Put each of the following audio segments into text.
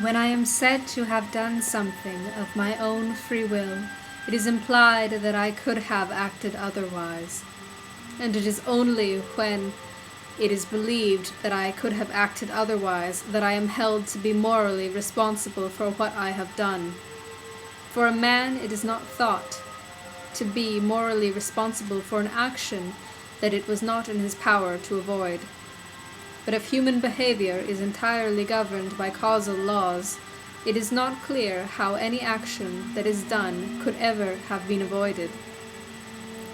When I am said to have done something of my own free will, it is implied that I could have acted otherwise, and it is only when it is believed that I could have acted otherwise that I am held to be morally responsible for what I have done. For a man, it is not thought to be morally responsible for an action that it was not in his power to avoid. But if human behavior is entirely governed by causal laws, it is not clear how any action that is done could ever have been avoided.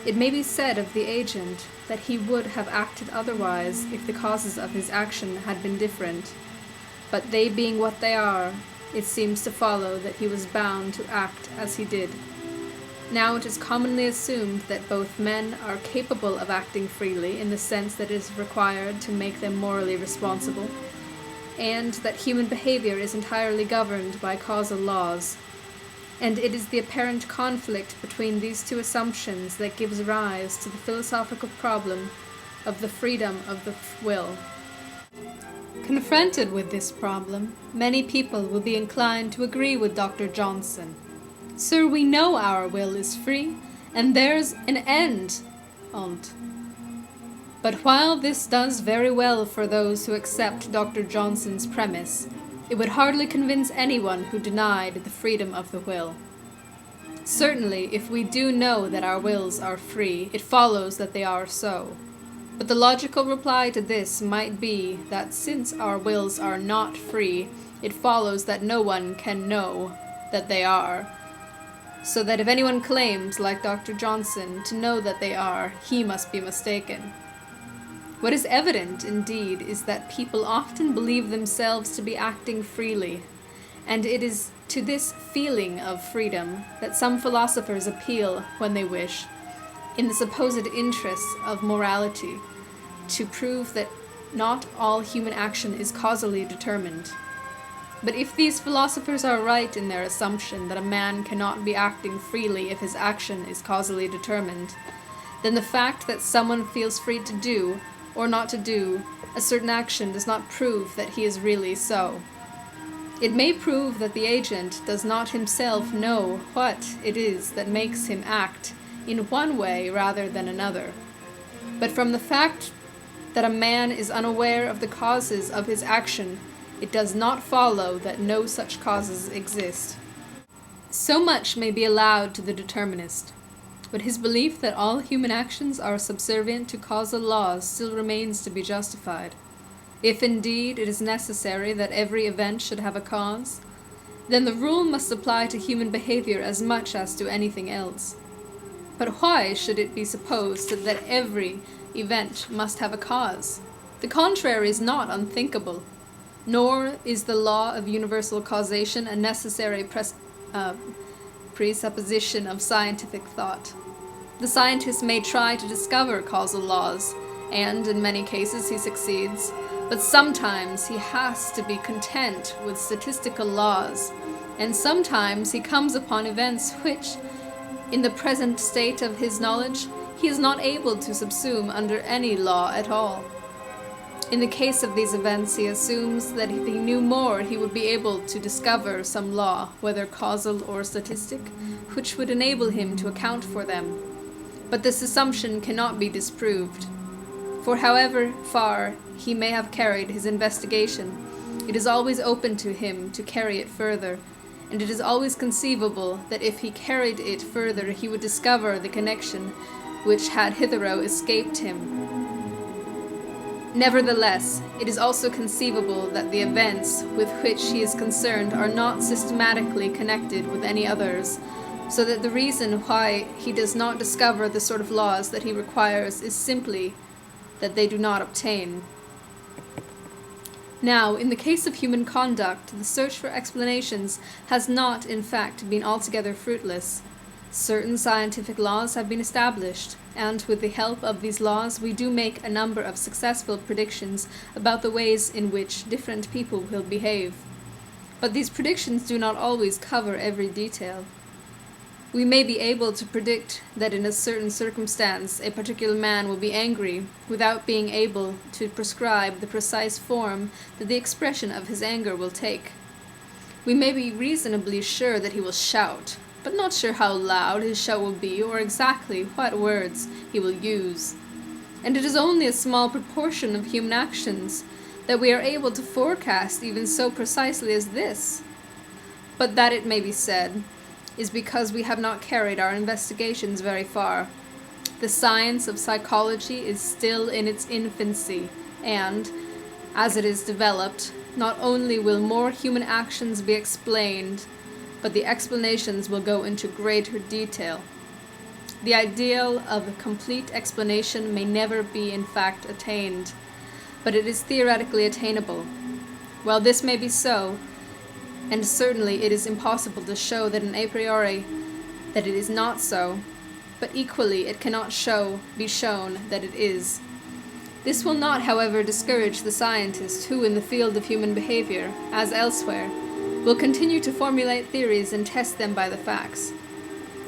It may be said of the agent that he would have acted otherwise if the causes of his action had been different, but they being what they are, it seems to follow that he was bound to act as he did. Now it is commonly assumed that both men are capable of acting freely in the sense that it is required to make them morally responsible, and that human behavior is entirely governed by causal laws. And it is the apparent conflict between these two assumptions that gives rise to the philosophical problem of the freedom of the will. Confronted with this problem, many people will be inclined to agree with Dr. Johnson. Sir, we know our will is free, and there's an end on't. But while this does very well for those who accept Dr. Johnson's premise, it would hardly convince anyone who denied the freedom of the will. Certainly, if we do know that our wills are free, it follows that they are so. But the logical reply to this might be that since our wills are not free, it follows that no one can know that they are, so that if anyone claims, like Dr. Johnson, to know that they are, he must be mistaken. What is evident, indeed, is that people often believe themselves to be acting freely, and it is to this feeling of freedom that some philosophers appeal when they wish, in the supposed interests of morality, to prove that not all human action is causally determined. But if these philosophers are right in their assumption that a man cannot be acting freely if his action is causally determined, then the fact that someone feels free to do, or not to do, a certain action does not prove that he is really so. It may prove that the agent does not himself know what it is that makes him act in one way rather than another. But from the fact that a man is unaware of the causes of his action, it does not follow that no such causes exist. So much may be allowed to the determinist, but his belief that all human actions are subservient to causal laws still remains to be justified. If indeed it is necessary that every event should have a cause, then the rule must apply to human behavior as much as to anything else. But why should it be supposed that every event must have a cause? The contrary is not unthinkable, nor is the law of universal causation a necessary presupposition of scientific thought. The scientist may try to discover causal laws, and in many cases he succeeds, but sometimes he has to be content with statistical laws, and sometimes he comes upon events which, in the present state of his knowledge, he is not able to subsume under any law at all. In the case of these events, he assumes that if he knew more, he would be able to discover some law, whether causal or statistic, which would enable him to account for them. But this assumption cannot be disproved, for however far he may have carried his investigation, it is always open to him to carry it further, and it is always conceivable that if he carried it further he would discover the connection which had hitherto escaped him. Nevertheless, it is also conceivable that the events with which he is concerned are not systematically connected with any others, so that the reason why he does not discover the sort of laws that he requires is simply that they do not obtain. Now, in the case of human conduct, the search for explanations has not, in fact, been altogether fruitless. Certain scientific laws have been established, and with the help of these laws we do make a number of successful predictions about the ways in which different people will behave. But these predictions do not always cover every detail. We may be able to predict that in a certain circumstance a particular man will be angry, without being able to prescribe the precise form that the expression of his anger will take. We may be reasonably sure that he will shout, but not sure how loud his shout will be or exactly what words he will use. And it is only a small proportion of human actions that we are able to forecast even so precisely as this. But that, it may be said, is because we have not carried our investigations very far. The science of psychology is still in its infancy, and, as it is developed, not only will more human actions be explained, but the explanations will go into greater detail. The ideal of a complete explanation may never be in fact attained, but it is theoretically attainable. While this may be so, and certainly it is impossible to show that a priori that it is not so, but equally it cannot be shown that it is. This will not, however, discourage the scientist who, in the field of human behavior, as elsewhere, will continue to formulate theories and test them by the facts.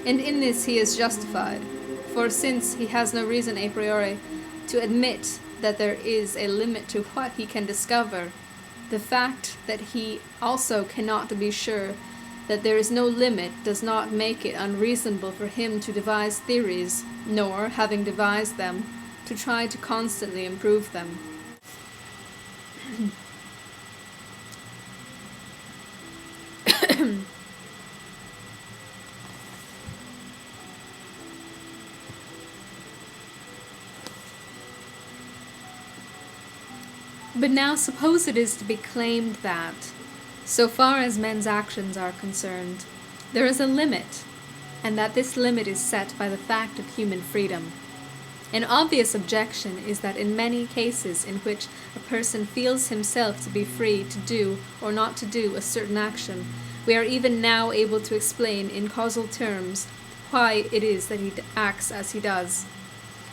And in this he is justified, for since he has no reason a priori to admit that there is a limit to what he can discover, the fact that he also cannot be sure that there is no limit does not make it unreasonable for him to devise theories, nor, having devised them, to try to constantly improve them. But now suppose it is to be claimed that, so far as men's actions are concerned, there is a limit, and that this limit is set by the fact of human freedom. An obvious objection is that in many cases in which a person feels himself to be free to do or not to do a certain action, we are even now able to explain in causal terms why it is that he acts as he does.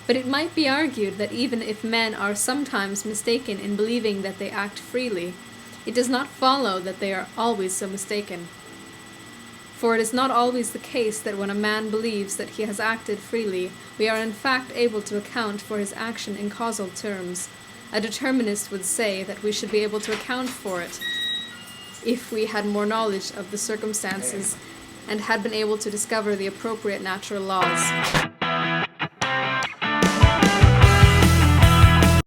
But it might be argued that even if men are sometimes mistaken in believing that they act freely, it does not follow that they are always so mistaken. For it is not always the case that when a man believes that he has acted freely, we are in fact able to account for his action in causal terms. A determinist would say that we should be able to account for it if we had more knowledge of the circumstances and had been able to discover the appropriate natural laws.